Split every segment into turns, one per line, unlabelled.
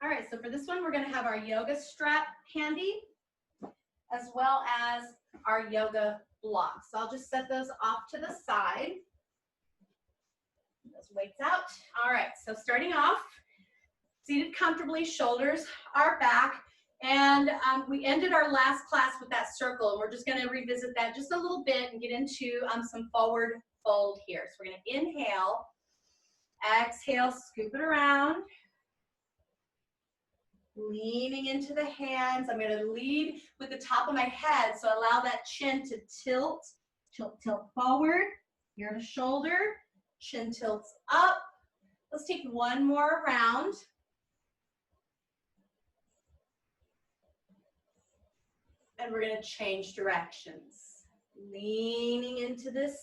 All right, so for this one, we're going to have our yoga strap handy, as well as our yoga blocks. So I'll just set those off to the side. Those weights out. All right, so starting off, seated comfortably, shoulders are back. And we ended our last class with that circle, and we're just going to revisit that just a little bit and get into some forward fold here. So we're going to inhale, exhale, scoop it around. Leaning into the hands. I'm going to lead with the top of my head, so allow that chin to tilt forward. Here to shoulder, chin tilts up. Let's take one more round. And we're going to change directions. Leaning into this.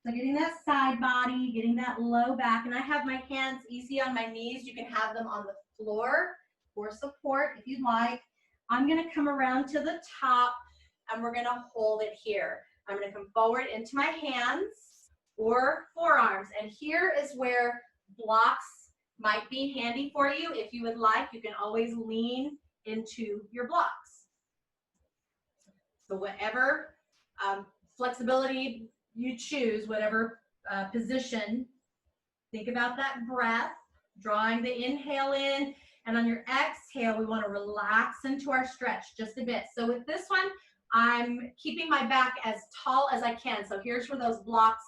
So getting that side body, getting that low back. And I have my hands easy on my knees. You can have them on the floor for support if you'd like. I'm going to come around to the top and we're going to hold it here. I'm going to come forward into my hands or forearms. And here is where blocks might be handy for you. If you would like, you can always lean into your blocks. So whatever flexibility you choose, whatever position, think about that breath, drawing the inhale in. And on your exhale, we want to relax into our stretch just a bit. So with this one, I'm keeping my back as tall as I can. So here's where those blocks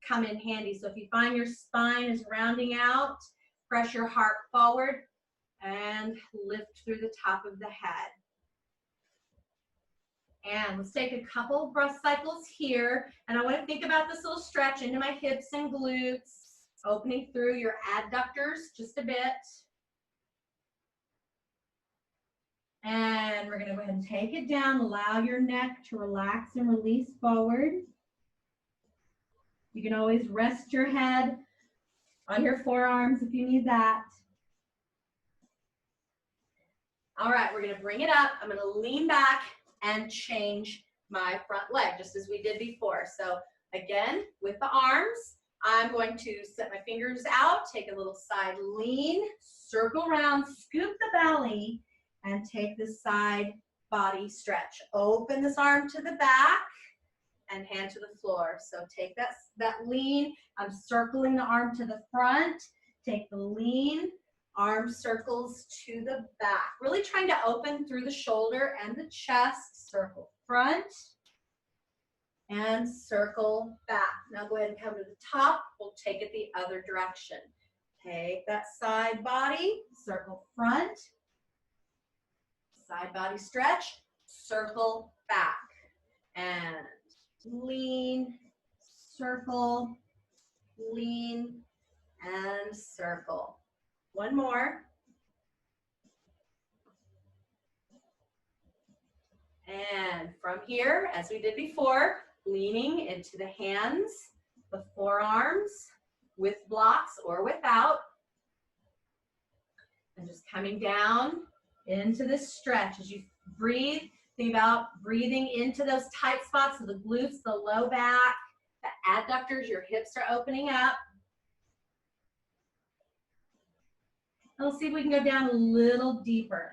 come in handy. So if you find your spine is rounding out, press your heart forward and lift through the top of the head. And let's take a couple breath cycles here. And I want to think about this little stretch into my hips and glutes, opening through your adductors just a bit. And we're going to go ahead and take it down. Allow your neck to relax and release forward. You can always rest your head on your forearms if you need that. All right, we're going to bring it up. I'm going to lean back and change my front leg, just as we did before. So again, with the arms, I'm going to set my fingers out, take a little side lean, circle around, scoop the belly, and take the side body stretch. Open this arm to the back and hand to the floor. So take that lean. I'm circling the arm to the front. Take the lean, arm circles to the back. Really trying to open through the shoulder and the chest. Circle front and circle back. Now go ahead and come to the top. We'll take it the other direction. Take that side body, circle front. Side body stretch, circle back, and lean, circle, lean, and circle. One more. And from here, as we did before, leaning into the hands, the forearms, with blocks or without, and just coming down into this stretch. As you breathe, think about breathing into those tight spots of the glutes, the low back, the adductors, your hips are opening up. And we'll see if we can go down a little deeper.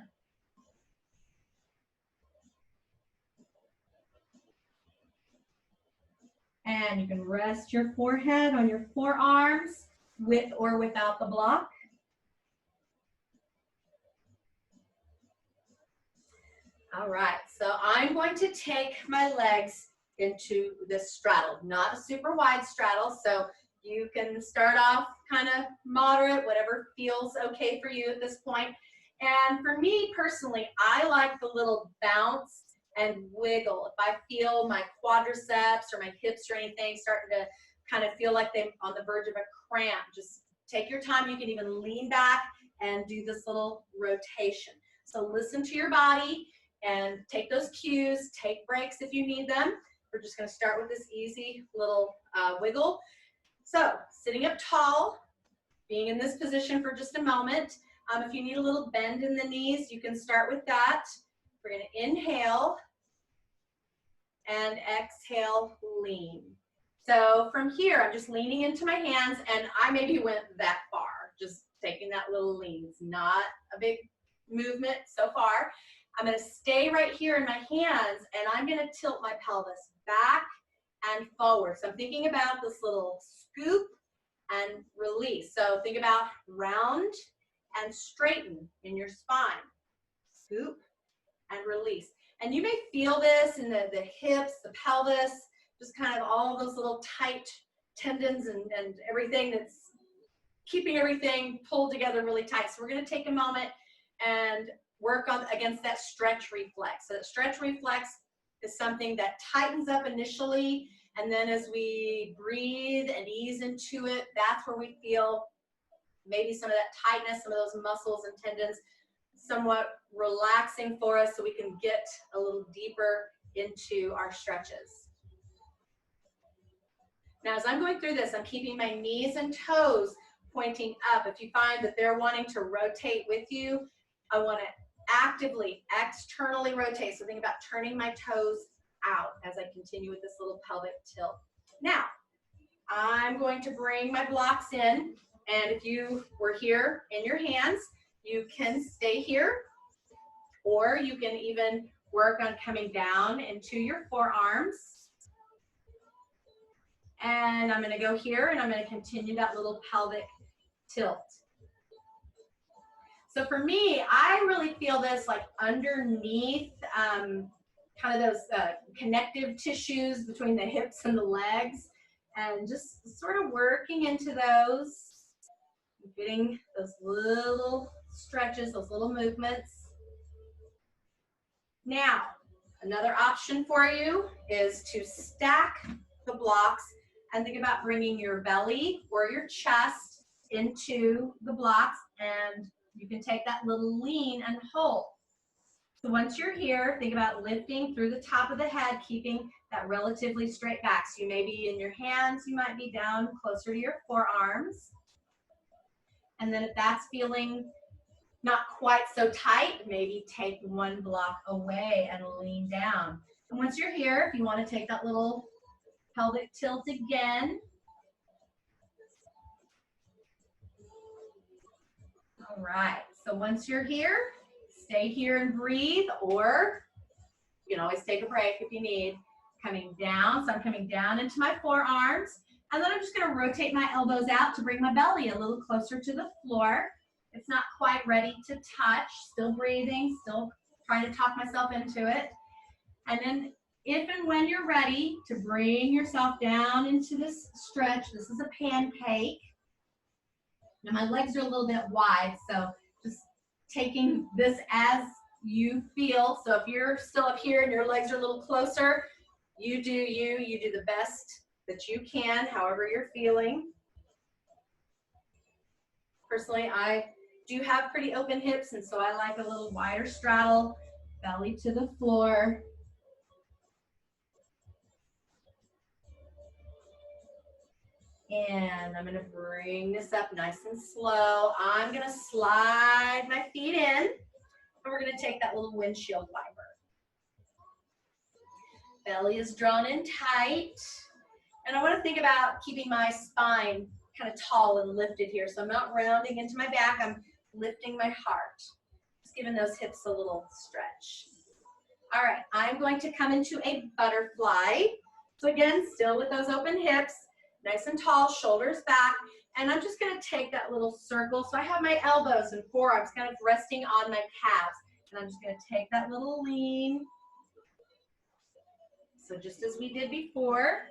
And you can rest your forehead on your forearms with or without the block. All right, so I'm going to take my legs into this straddle, not a super wide straddle, so you can start off kind of moderate, whatever feels okay for you at this point. And for me personally, I like the little bounce and wiggle. If I feel my quadriceps or my hips or anything starting to kind of feel like they're on the verge of a cramp, just take your time. You can even lean back and do this little rotation. So listen to your body and take those cues, take breaks if you need them. We're just gonna start with this easy little wiggle. So sitting up tall, being in this position for just a moment. If you need a little bend in the knees, you can start with that. We're gonna inhale and exhale, lean. So from here, I'm just leaning into my hands and I maybe went that far. Just take taking that little lean. It's not a big movement so far. I'm going to stay right here in my hands, and I'm going to tilt my pelvis back and forward. So I'm thinking about this little scoop and release. So think about round and straighten in your spine. Scoop and release. And you may feel this in the hips, the pelvis, just kind of all those little tight tendons and everything that's keeping everything pulled together really tight. So we're going to take a moment and work on against that stretch reflex. So that stretch reflex is something that tightens up initially, and then as we breathe and ease into it, that's where we feel maybe some of that tightness, some of those muscles and tendons somewhat relaxing for us so we can get a little deeper into our stretches. Now, as I'm going through this, I'm keeping my knees and toes pointing up. If you find that they're wanting to rotate with you, I want to actively, externally rotate. So think about turning my toes out as I continue with this little pelvic tilt. Now, I'm going to bring my blocks in, and if you were here in your hands, you can stay here, or you can even work on coming down into your forearms. And I'm going to go here, and I'm going to continue that little pelvic tilt. So for me, I really feel this like underneath kind of those connective tissues between the hips and the legs, and just sort of working into those, getting those little stretches, those little movements. Now, another option for you is to stack the blocks and think about bringing your belly or your chest into the blocks, and you can take that little lean and hold. So once you're here, think about lifting through the top of the head, keeping that relatively straight back. So you may be in your hands, you might be down closer to your forearms. And then if that's feeling not quite so tight, maybe take one block away and lean down. And once you're here, if you want to take that little pelvic tilt again. All right, so once you're here, stay here and breathe, or you can always take a break if you need. Coming down, so I'm coming down into my forearms, and then I'm just going to rotate my elbows out to bring my belly a little closer to the floor. It's not quite ready to touch, still breathing, still trying to talk myself into it. And then if and when you're ready to bring yourself down into this stretch, this is a pancake. Now my legs are a little bit wide, so just taking this as you feel. So if you're still up here and your legs are a little closer, you do the best that you can, however you're feeling. Personally, I do have pretty open hips, and so I like a little wider straddle, belly to the floor. And I'm going to bring this up nice and slow. I'm going to slide my feet in, and we're going to take that little windshield wiper. Belly is drawn in tight. And I want to think about keeping my spine kind of tall and lifted here. So I'm not rounding into my back, I'm lifting my heart. Just giving those hips a little stretch. All right, I'm going to come into a butterfly. So again, still with those open hips, nice and tall, shoulders back. And I'm just going to take that little circle. So I have my elbows and forearms kind of resting on my calves. And I'm just going to take that little lean. So just as we did before.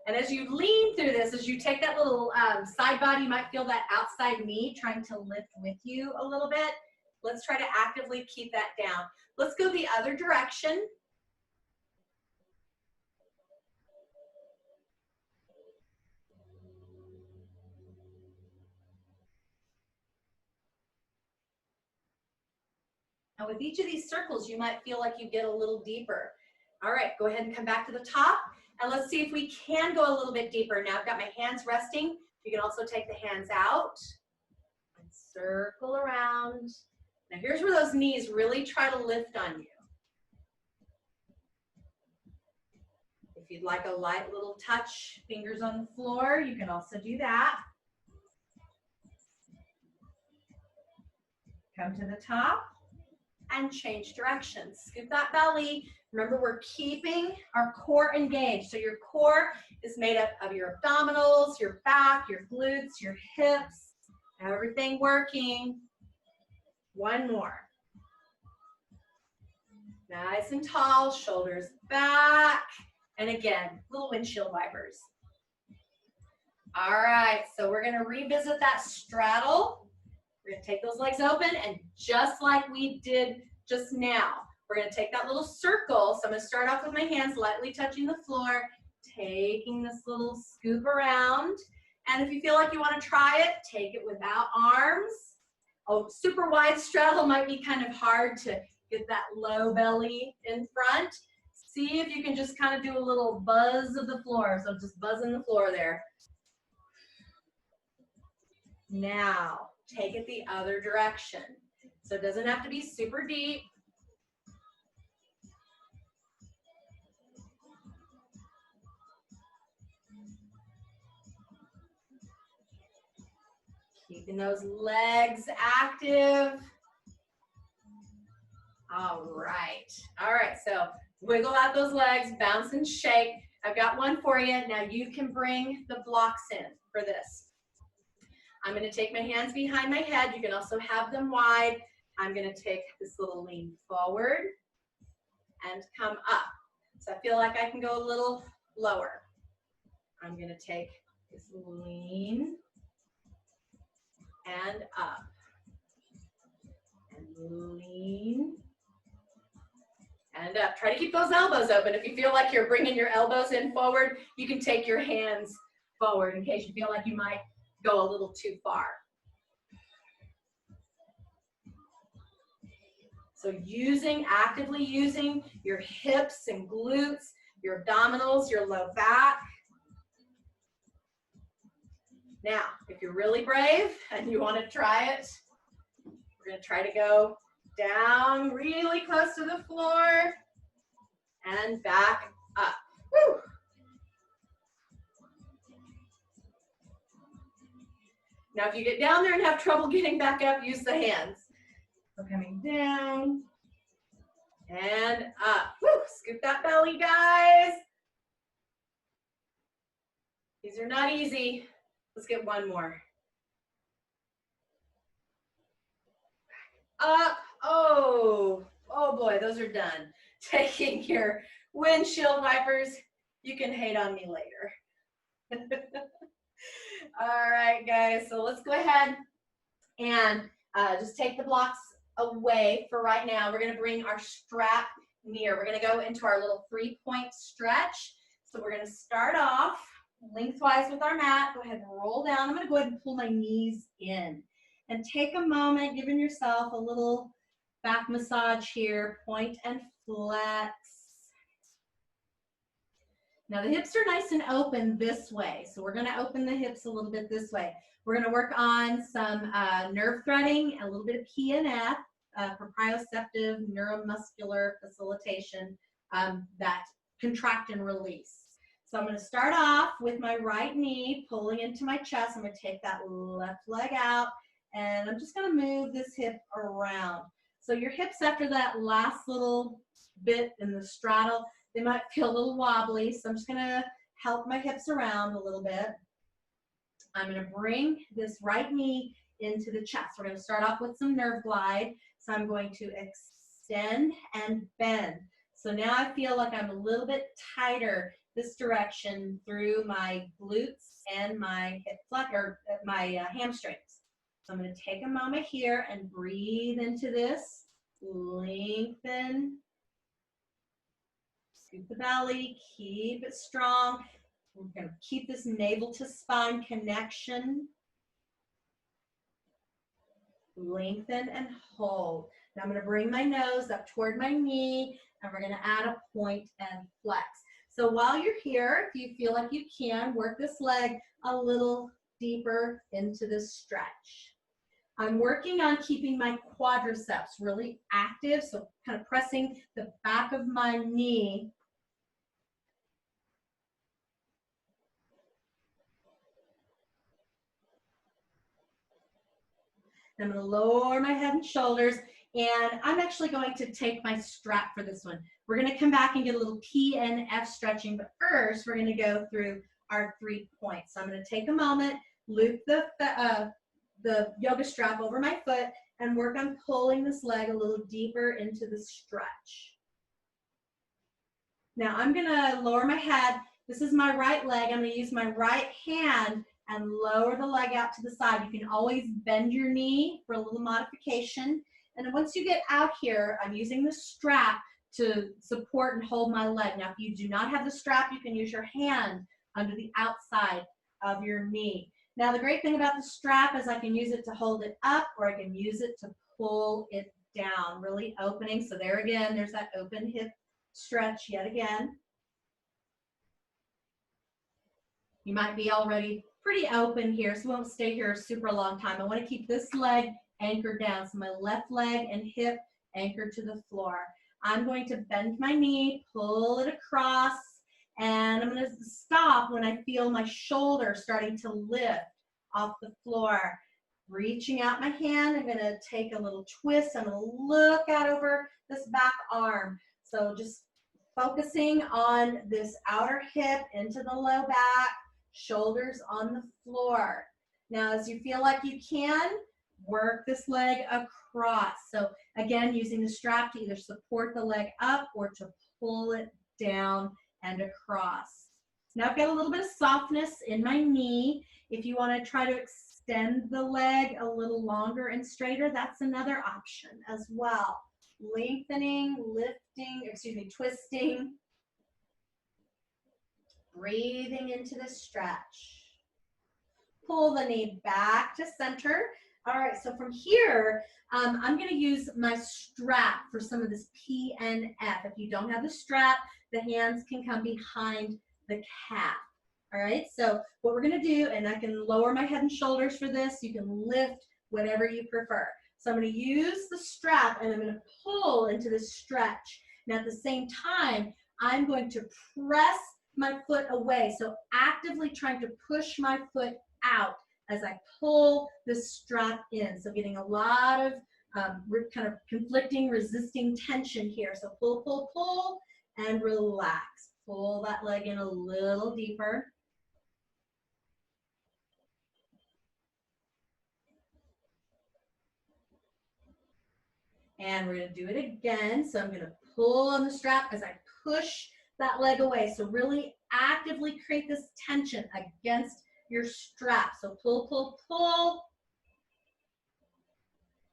And as you lean through this, as you take that little side body, you might feel that outside knee trying to lift with you a little bit. Let's try to actively keep that down. Let's go the other direction. And with each of these circles, you might feel like you get a little deeper. All right, go ahead and come back to the top. And let's see if we can go a little bit deeper. Now I've got my hands resting. You can also take the hands out and circle around. Now here's where those knees really try to lift on you. If you'd like a light little touch, fingers on the floor, you can also do that. Come to the top and change directions. Scoop that belly. Remember, we're keeping our core engaged. So your core is made up of your abdominals, your back, your glutes, your hips, everything working. One more. Nice and tall, shoulders back. And again, little windshield wipers. All right, so we're gonna revisit that straddle. We're gonna take those legs open, and just like we did just now, we're gonna take that little circle. So I'm gonna start off with my hands lightly touching the floor, taking this little scoop around. And if you feel like you wanna try it, take it without arms. Oh, super wide straddle might be kind of hard to get that low belly in front. See if you can just kind of do a little buzz of the floor. So just buzzing the floor there. Now, take it the other direction. So it doesn't have to be super deep. Keeping those legs active. All right. All right, so wiggle out those legs, bounce and shake. I've got one for you. Now you can bring the blocks in for this. I'm going to take my hands behind my head. You can also have them wide. I'm going to take this little lean forward and come up. So I feel like I can go a little lower. I'm going to take this lean and up. And lean and up. Try to keep those elbows open. If you feel like you're bringing your elbows in forward, you can take your hands forward in case you feel like you might go a little too far. So actively using your hips and glutes, your abdominals, your low back. Now, if you're really brave and you want to try it, we're going to try to go down really close to the floor and back up. Woo. Now, if you get down there and have trouble getting back up, use the hands. So coming down and up. Woo. Scoop that belly, guys. These are not easy. Let's get one more. Up. Oh boy, those are done. Taking your windshield wipers. You can hate on me later. All right, guys, so let's go ahead and just take the blocks away for right now. We're going to bring our strap near. We're going to go into our little 3-point stretch. So we're going to start off lengthwise with our mat. Go ahead and roll down. I'm going to go ahead and pull my knees in. And take a moment, giving yourself a little back massage here. Point and flex. Now the hips are nice and open this way. So we're going to open the hips a little bit this way. We're going to work on some nerve threading, a little bit of PNF, proprioceptive neuromuscular facilitation, that contract and release. So I'm going to start off with my right knee pulling into my chest. I'm going to take that left leg out, and I'm just going to move this hip around. So your hips after that last little bit in the straddle, they might feel a little wobbly. So I'm just going to help my hips around a little bit. I'm going to bring this right knee into the chest. We're going to start off with some nerve glide. So I'm going to extend and bend. So now I feel like I'm a little bit tighter this direction through my glutes and my hip flex, or my hamstrings. So I'm going to take a moment here and breathe into this. Lengthen. Scoop the belly. Keep it strong. We're going to keep this navel to spine connection. Lengthen and hold. Now I'm going to bring my nose up toward my knee, and we're going to add a point and flex. So while you're here, if you feel like you can, work this leg a little deeper into this stretch. I'm working on keeping my quadriceps really active, so kind of pressing the back of my knee. I'm going to lower my head and shoulders, and I'm actually going to take my strap for this one. We're going to come back and get a little PNF stretching, but first we're going to go through our 3 points. So I'm going to take a moment, loop the yoga strap over my foot, and work on pulling this leg a little deeper into the stretch. Now I'm going to lower my head. This is my right leg. I'm going to use my right hand and lower the leg out to the side. You can always bend your knee for a little modification. And then once you get out here, I'm using the strap to support and hold my leg. Now, if you do not have the strap, you can use your hand under the outside of your knee. Now, the great thing about the strap is I can use it to hold it up, or I can use it to pull it down, really opening. So there again, there's that open hip stretch yet again. You might be already pretty open here, so we won't stay here a super long time. I want to keep this leg anchored down. So my left leg and hip anchored to the floor. I'm going to bend my knee, pull it across, and I'm going to stop when I feel my shoulder starting to lift off the floor. Reaching out my hand, I'm going to take a little twist. I'm going to look out over this back arm. So just focusing on this outer hip into the low back, shoulders on the floor. Now, as you feel like you can, work this leg across. So again, using the strap to either support the leg up or to pull it down and across. Now I've got a little bit of softness in my knee. If you want to try to extend the leg a little longer and straighter, that's another option as well. Lengthening, lifting, twisting. Breathing into the stretch. Pull the knee back to center. All right, so from here, I'm going to use my strap for some of this PNF. If you don't have the strap, the hands can come behind the calf. All right, so what we're going to do, and I can lower my head and shoulders for this. You can lift whatever you prefer. So I'm going to use the strap, and I'm going to pull into this stretch. Now at the same time, I'm going to press my foot away. So actively trying to push my foot out as I pull this strap in. So getting a lot of kind of conflicting, resisting tension here. So pull, pull, pull, and relax. Pull that leg in a little deeper. And we're going to do it again. So I'm going to pull on the strap as I push that leg away. So really actively create this tension against your strap. So pull, pull, pull,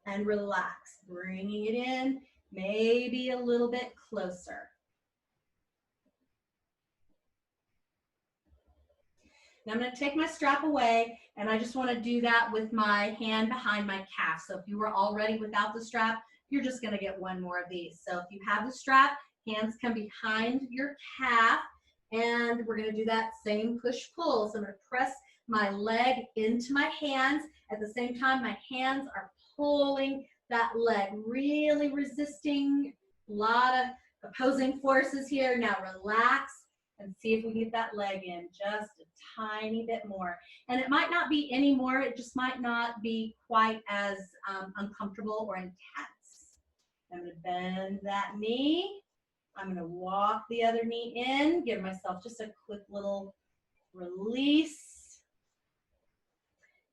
and relax. Bringing it in, maybe a little bit closer. Now I'm going to take my strap away, and I just want to do that with my hand behind my calf. So if you were already without the strap, you're just going to get one more of these. So if you have the strap, hands come behind your calf, and we're going to do that same push-pull. So I'm going to press my leg into my hands. At the same time, my hands are pulling that leg, really resisting. A lot of opposing forces here. Now relax and see if we get that leg in just a tiny bit more. And it might not be any more, it just might not be quite as uncomfortable or intense. I'm going to bend that knee. I'm going to walk the other knee in, give myself just a quick little release.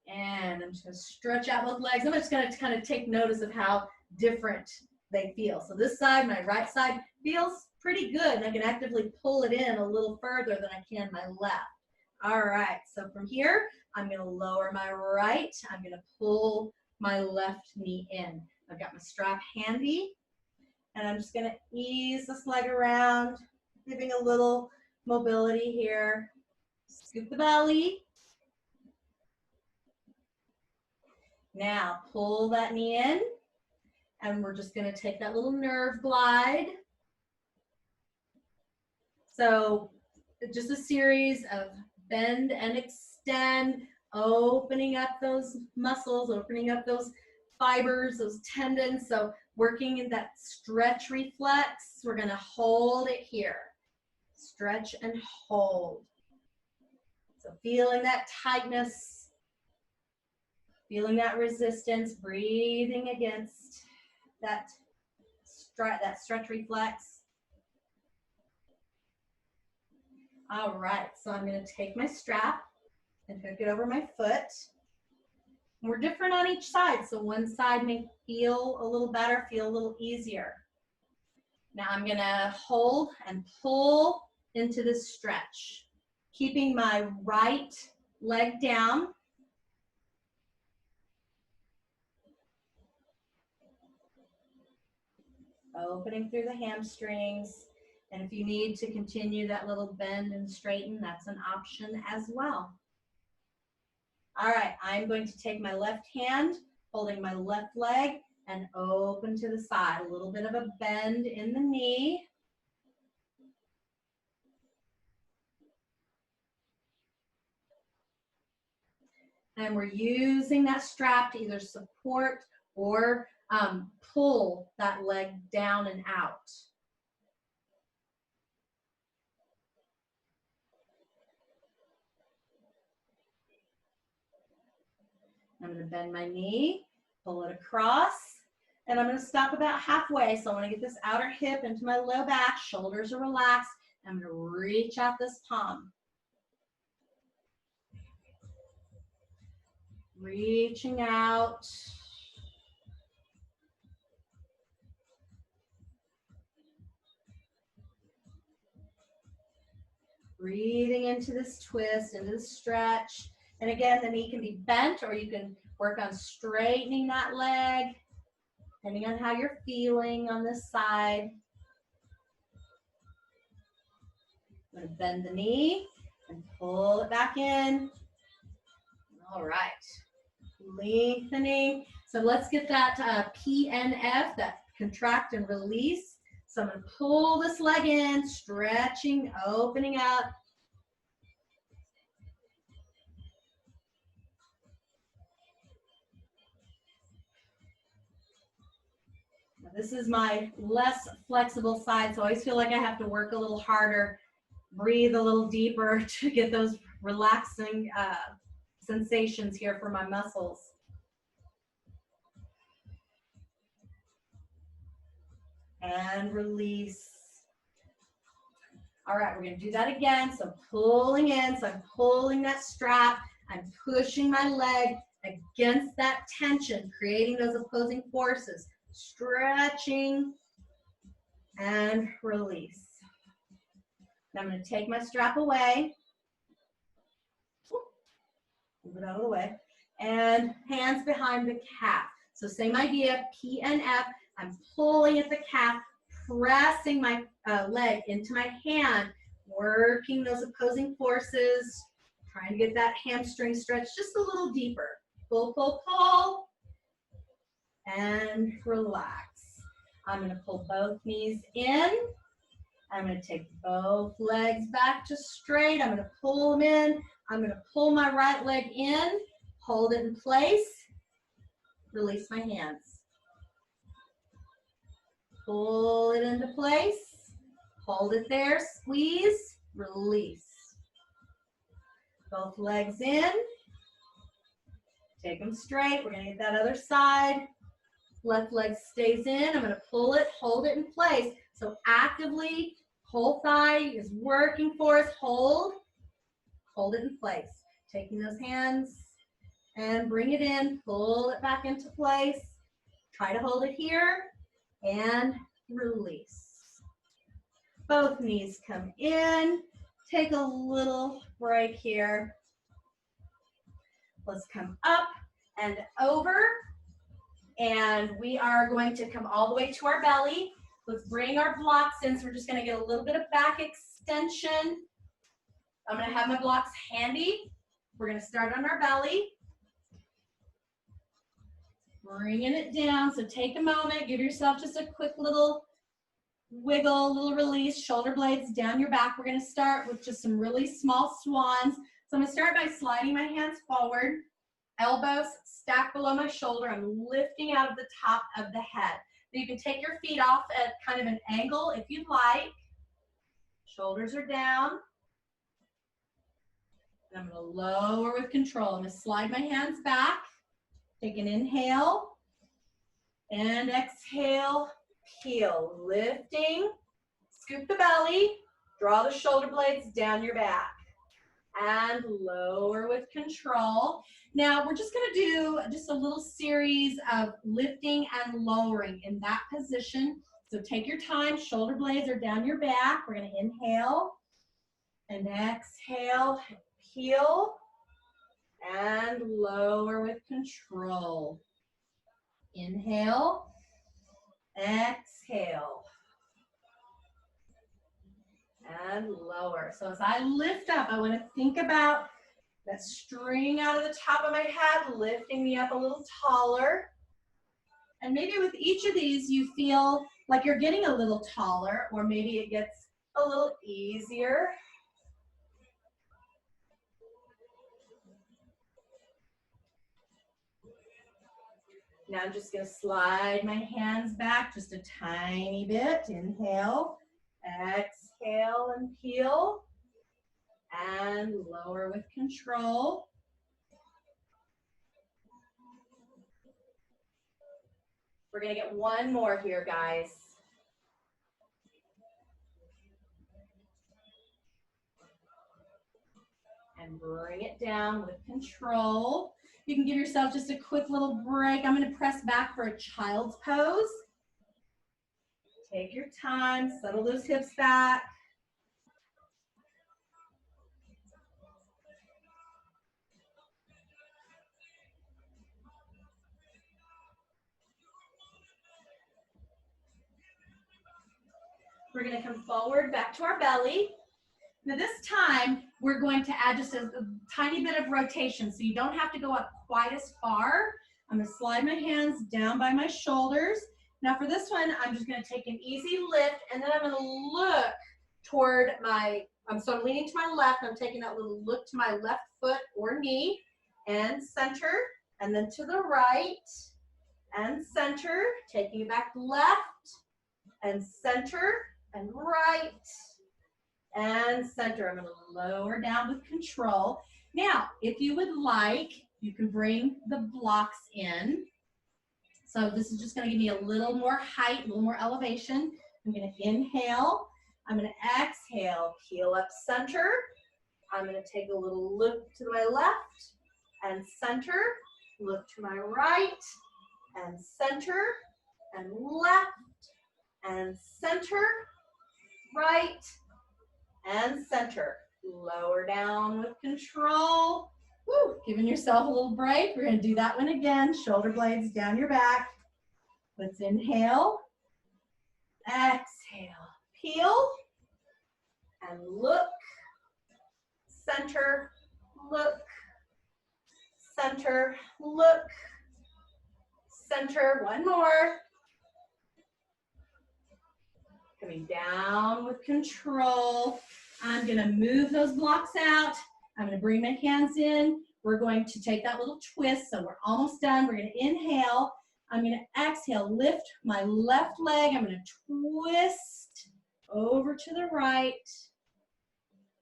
And I'm just going to stretch out both legs. I'm just going to kind of take notice of how different they feel. So this side, my right side, feels pretty good. And I can actively pull it in a little further than I can my left. All right, so from here, I'm going to lower my right. I'm going to pull my left knee in. I've got my strap handy. And I'm just going to ease this leg around, giving a little mobility here. Scoop the belly. Now pull that knee in, and we're just going to take that little nerve glide. So just a series of bend and extend, opening up those muscles, opening up those fibers, those tendons. So working in that stretch reflex, we're going to hold it here. Stretch and hold. So feeling that tightness. Feeling that resistance, breathing against that stretch reflex. All right, so I'm going to take my strap and hook it over my foot. We're different on each side, so one side may feel a little better, feel a little easier. Now I'm going to hold and pull into this stretch, keeping my right leg down. Opening through the hamstrings. And if you need to continue that little bend and straighten, that's an option as well. All right, I'm going to take my left hand, holding my left leg, and open to the side. A little bit of a bend in the knee. And we're using that strap to either support or pull that leg down and out. I'm going to bend my knee, pull it across, and I'm going to stop about halfway. So I want to get this outer hip into my low back, shoulders are relaxed. I'm going to reach out this palm. Reaching out. Breathing into this twist, into the stretch. And again, the knee can be bent, or you can work on straightening that leg, depending on how you're feeling on this side. I'm going to bend the knee and pull it back in. All right. Lengthening. So let's get that PNF, that contract and release. So I'm going to pull this leg in, stretching, opening up. Now, this is my less flexible side, so I always feel like I have to work a little harder, breathe a little deeper to get those relaxing sensations here for my muscles. And release. All right, we're going to do that again. So pulling in, so I'm pulling that strap. I'm pushing my leg against that tension, creating those opposing forces. Stretching and release. Now I'm going to take my strap away. Move it out of the way. And hands behind the calf. So same idea, P and F. I'm pulling at the calf, pressing my leg into my hand, working those opposing forces, trying to get that hamstring stretch just a little deeper. Pull, pull, pull, and relax. I'm going to pull both knees in. I'm going to take both legs back to straight. I'm going to pull them in. I'm going to pull my right leg in, hold it in place, release my hands. Pull it into place, hold it there, squeeze, release. Both legs in, take them straight. We're going to get that other side. Left leg stays in. I'm going to pull it, hold it in place. So actively, whole thigh is working for us. Hold it in place. Taking those hands and bring it in, pull it back into place. Try to hold it here and release. Both knees come in. Take a little break here. Let's come up and over. And we are going to come all the way to our belly. Let's bring our blocks in. So we're just going to get a little bit of back extension. I'm going to have my blocks handy. We're going to start on our belly. Bringing it down. So take a moment. Give yourself just a quick little wiggle, little release. Shoulder blades down your back. We're going to start with just some really small swans. So I'm going to start by sliding my hands forward. Elbows stacked below my shoulder. I'm lifting out of the top of the head. So you can take your feet off at kind of an angle if you'd like. Shoulders are down. And I'm going to lower with control. I'm going to slide my hands back. Take an inhale and exhale, peel, lifting, scoop the belly, draw the shoulder blades down your back, and lower with control. Now we're just gonna do just a little series of lifting and lowering in that position. So take your time, shoulder blades are down your back. We're gonna inhale and exhale, peel, and lower with control. Inhale, exhale, and lower. So as I lift up, I want to think about that string out of the top of my head, lifting me up a little taller. And maybe with each of these, you feel like you're getting a little taller, or maybe it gets a little easier. Now I'm just gonna slide my hands back just a tiny bit. Inhale, exhale, and peel, and lower with control. We're gonna get one more here, guys. And bring it down with control. You can give yourself just a quick little break. I'm gonna press back for a child's pose. Take your time, settle those hips back. We're gonna come forward, back to our belly. Now this time, we're going to add just a tiny bit of rotation, so you don't have to go up quite as far. I'm gonna slide my hands down by my shoulders. Now for this one, I'm just gonna take an easy lift, and then I'm gonna look toward my, so I'm leaning to my left, I'm taking that little look to my left foot or knee, and center, and then to the right, and center, taking it back left, and center, and right, and center. I'm going to lower down with control. Now, if you would like, you can bring the blocks in. So this is just going to give me a little more height, a little more elevation. I'm going to inhale. I'm going to exhale, peel up center. I'm going to take a little look to my left and center, look to my right and center and left and center, right, and center. Lower down with control. Woo, giving yourself a little break. We're gonna do that one again. Shoulder blades down your back. Let's inhale, exhale, peel, and look, center, look, center, look, center. One more. Coming down with control. I'm gonna move those blocks out. I'm gonna bring my hands in. We're going to take that little twist, so we're almost done. We're gonna inhale. I'm gonna exhale, lift my left leg. I'm gonna twist over to the right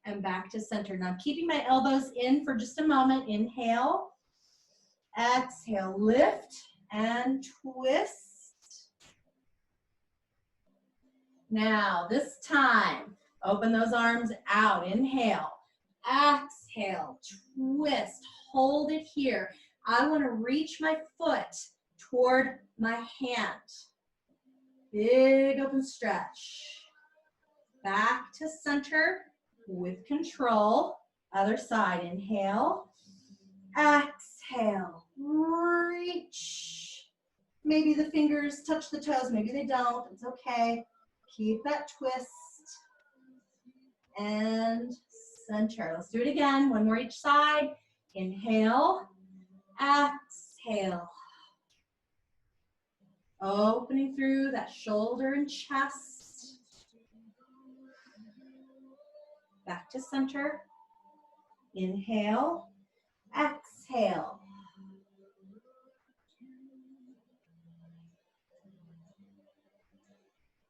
and back to center. Now I'm keeping my elbows in for just a moment. Inhale, exhale, lift and twist. Now this time, open those arms out. Inhale, exhale, twist, hold it here. I want to reach my foot toward my hand. Big open stretch. Back to center with control. Other side, inhale, exhale, reach. Maybe the fingers touch the toes, maybe they don't, it's okay. Keep that twist and center. Let's do it again. One more each side. Inhale, exhale. Opening through that shoulder and chest. Back to center. Inhale, exhale.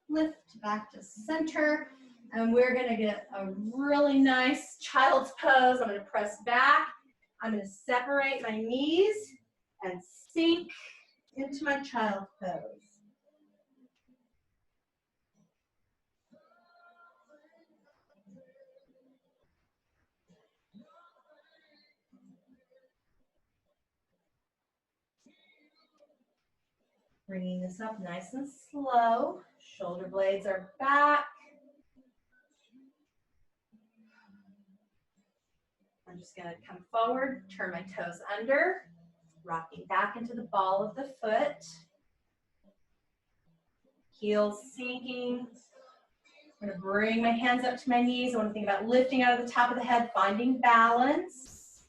Lift back to center. And we're gonna get a really nice child's pose. I'm gonna press back. I'm gonna separate my knees and sink into my child's pose. Bringing this up nice and slow. Shoulder blades are back. I'm just going to come forward, turn my toes under, rocking back into the ball of the foot. Heels sinking. I'm going to bring my hands up to my knees. I want to think about lifting out of the top of the head, finding balance.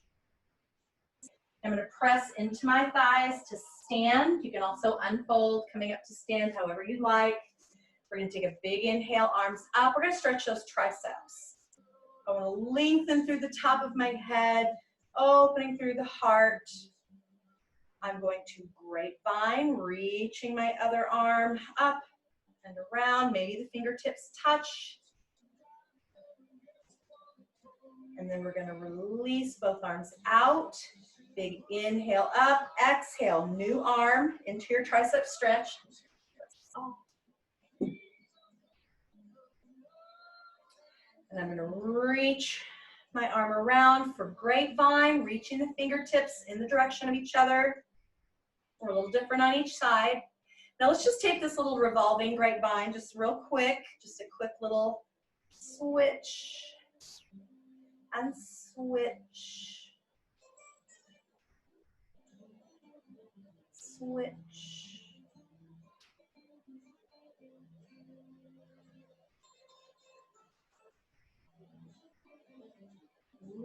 I'm going to press into my thighs to stand. You can also unfold, coming up to stand however you like. We're going to take a big inhale, arms up. We're going to stretch those triceps. I want to lengthen through the top of my head, opening through the heart. I'm going to grapevine, reaching my other arm up and around. Maybe the fingertips touch. And then we're going to release both arms out. Big inhale up, exhale, new arm into your tricep stretch. And I'm going to reach my arm around for grapevine, reaching the fingertips in the direction of each other. We're a little different on each side. Now let's just take this little revolving grapevine just real quick, just a quick little switch and switch. Switch.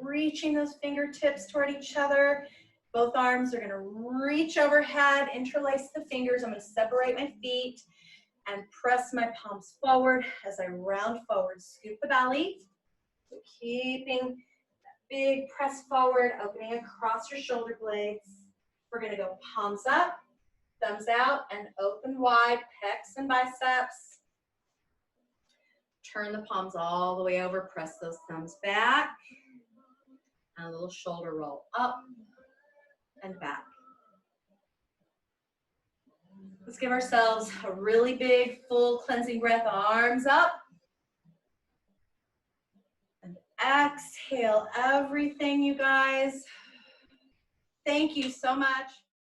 Reaching those fingertips toward each other. Both arms are going to reach overhead, interlace the fingers. I'm going to separate my feet and press my palms forward as I round forward. Scoop the belly. So keeping that big press forward, opening across your shoulder blades. We're going to go palms up, thumbs out, and open wide, pecs and biceps. Turn the palms all the way over, press those thumbs back. And a little shoulder roll up and back. Let's give ourselves a really big, full cleansing breath, arms up. And exhale everything, you guys. Thank you so much.